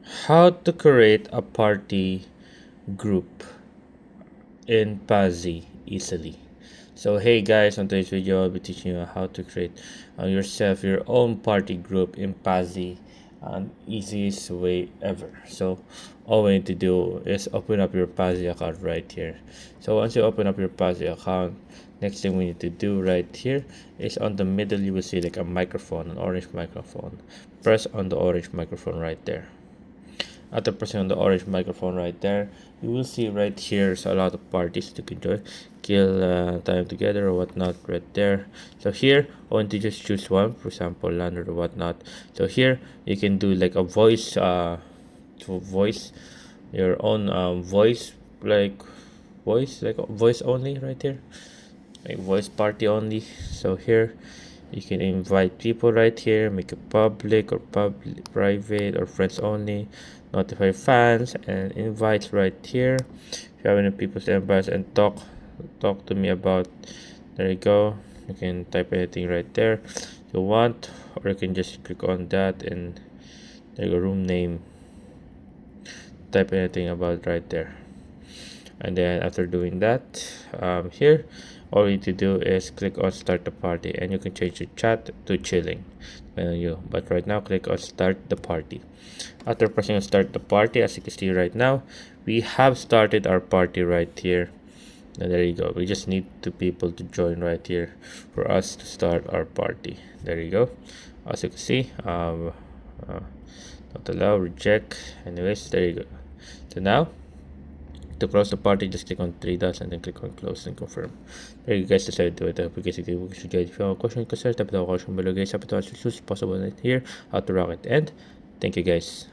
How to create a party group in Pazzy easily. So hey guys, on today's video I'll be teaching you how to create yourself your own party group in Pazzy, easiest way ever. So all we need to do is open up your Pazzy account right here. So once you open up your Pazzy account, next thing we need to do right here is on the middle you will see like a microphone, an orange microphone. Press on the orange microphone right there. After pressing on the orange microphone right there, you will see right here a lot of parties you can join, kill time together or whatnot right there. So here I want to just choose one, for example land or whatnot. So here you can do like a voice to voice your own voice, like voice only right here, like voice party only. So here you can invite people right here, make it public or public, private or friends only, notify fans and invites right here. If you have any people to invite and talk to me about, there you go. You can type anything right there you want, or you can just click on that and there you go, room name, type anything about right there. And then after doing that, here all you need to do is click on start the party and you can change the chat to chilling, depending on you, but right now click on start the party. After pressing on start the party, as you can see right now, we have started our party right here. And there you go, we just need two people to join right here for us to start our party. There you go, as you can see, not allow, reject. Anyways, there you go. So now to close the party, just click on three dots and then click on close and confirm. There you guys decided to it. I hope you guys did. If you have a question, consider type the question below guys. Happy to answer as soon as possible here how to rock it. And thank you guys.